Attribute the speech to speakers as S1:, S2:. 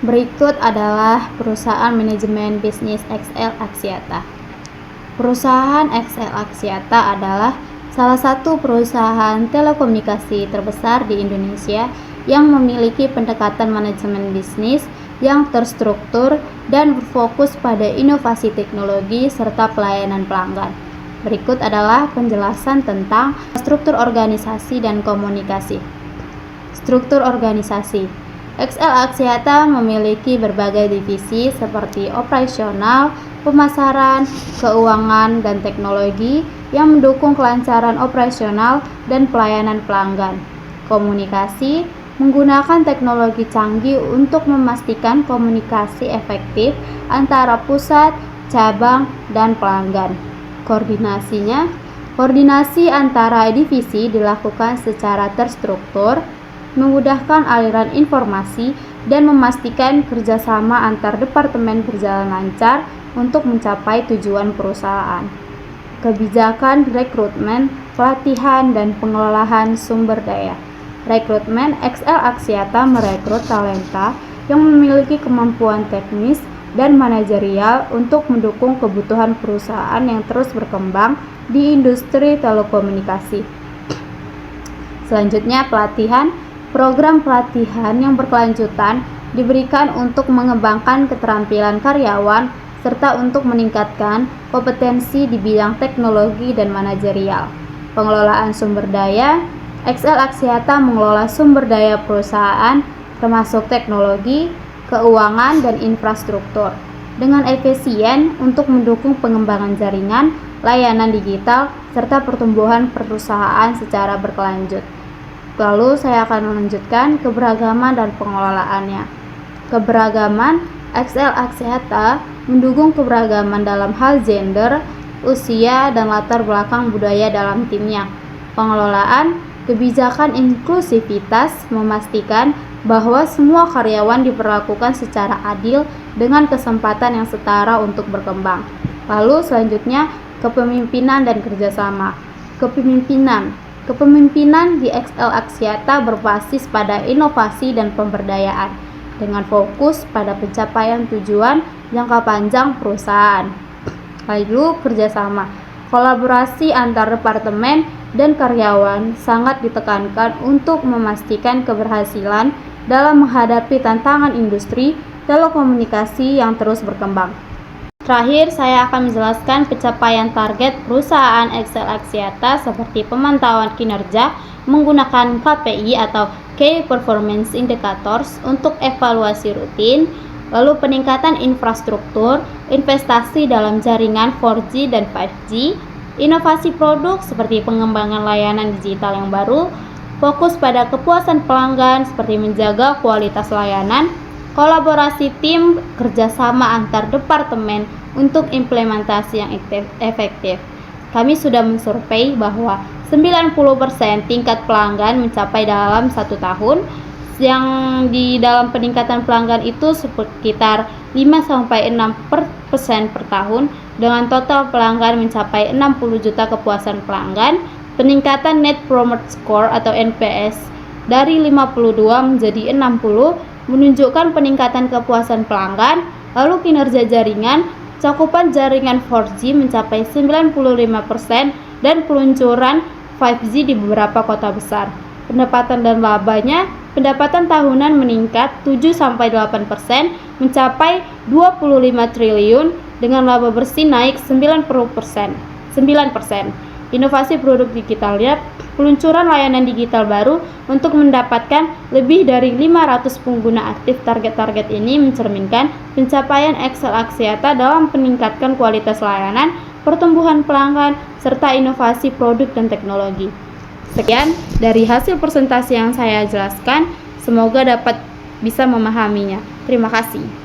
S1: Berikut adalah perusahaan manajemen bisnis XL Axiata. Perusahaan XL Axiata adalah salah satu perusahaan telekomunikasi terbesar di Indonesia yang memiliki pendekatan manajemen bisnis yang terstruktur dan berfokus pada inovasi teknologi serta pelayanan pelanggan. Berikut adalah penjelasan tentang struktur organisasi dan komunikasi. Struktur organisasi. XL Axiata memiliki berbagai divisi seperti operasional, pemasaran, keuangan, dan teknologi yang mendukung kelancaran operasional dan pelayanan pelanggan. Komunikasi menggunakan teknologi canggih untuk memastikan komunikasi efektif antara pusat, cabang, dan pelanggan. Koordinasi antara divisi dilakukan secara terstruktur, memudahkan aliran informasi, dan memastikan kerjasama antar departemen berjalan lancar untuk mencapai tujuan perusahaan. Kebijakan rekrutmen, pelatihan, dan pengelolaan sumber daya. Rekrutmen. XL Axiata merekrut talenta yang memiliki kemampuan teknis dan manajerial untuk mendukung kebutuhan perusahaan yang terus berkembang di industri telekomunikasi. Selanjutnya, pelatihan. Program pelatihan yang berkelanjutan diberikan untuk mengembangkan keterampilan karyawan serta untuk meningkatkan kompetensi di bidang teknologi dan manajerial. Pengelolaan sumber daya. XL Axiata mengelola sumber daya perusahaan termasuk teknologi, keuangan, dan infrastruktur dengan efisien untuk mendukung pengembangan jaringan, layanan digital, serta pertumbuhan perusahaan secara berkelanjut. Lalu saya akan melanjutkan keberagaman dan pengelolaannya. Keberagaman. XL Axiata mendukung keberagaman dalam hal gender, usia, dan latar belakang budaya dalam timnya. Pengelolaan. Kebijakan inklusivitas memastikan bahwa semua karyawan diperlakukan secara adil dengan kesempatan yang setara untuk berkembang. Lalu selanjutnya, kepemimpinan dan kerjasama. Kepemimpinan di XL Axiata berbasis pada inovasi dan pemberdayaan dengan fokus pada pencapaian tujuan jangka panjang perusahaan. Lalu kerjasama. Kolaborasi antar departemen dan karyawan sangat ditekankan untuk memastikan keberhasilan dalam menghadapi tantangan industri telekomunikasi yang terus berkembang. Terakhir, saya akan menjelaskan pencapaian target perusahaan XL Axiata seperti pemantauan kinerja menggunakan KPI atau Key Performance Indicators untuk evaluasi rutin, lalu peningkatan infrastruktur, investasi dalam jaringan 4G dan 5G, inovasi produk seperti pengembangan layanan digital yang baru, fokus pada kepuasan pelanggan seperti menjaga kualitas layanan, kolaborasi tim, kerjasama antar departemen untuk implementasi yang efektif. Kami sudah mensurvei bahwa 90% tingkat pelanggan mencapai dalam 1 tahun, yang di dalam peningkatan pelanggan itu sekitar 5-6% per tahun, dengan total pelanggan mencapai 60 juta kepuasan pelanggan. Peningkatan Net Promoter Score atau NPS dari 52 menjadi 60 menunjukkan peningkatan kepuasan pelanggan. Lalu kinerja jaringan, cakupan jaringan 4G mencapai 95% dan peluncuran 5G di beberapa kota besar. Pendapatan dan labanya, pendapatan tahunan meningkat 7-8% mencapai 25 triliun dengan laba bersih naik 9%. Inovasi produk digitalnya, peluncuran layanan digital baru untuk mendapatkan lebih dari 500 pengguna aktif. Target-target ini mencerminkan pencapaian XL Axiata dalam meningkatkan kualitas layanan, pertumbuhan pelanggan, serta inovasi produk dan teknologi. Sekian dari hasil presentasi yang saya jelaskan, semoga dapat bisa memahaminya. Terima kasih.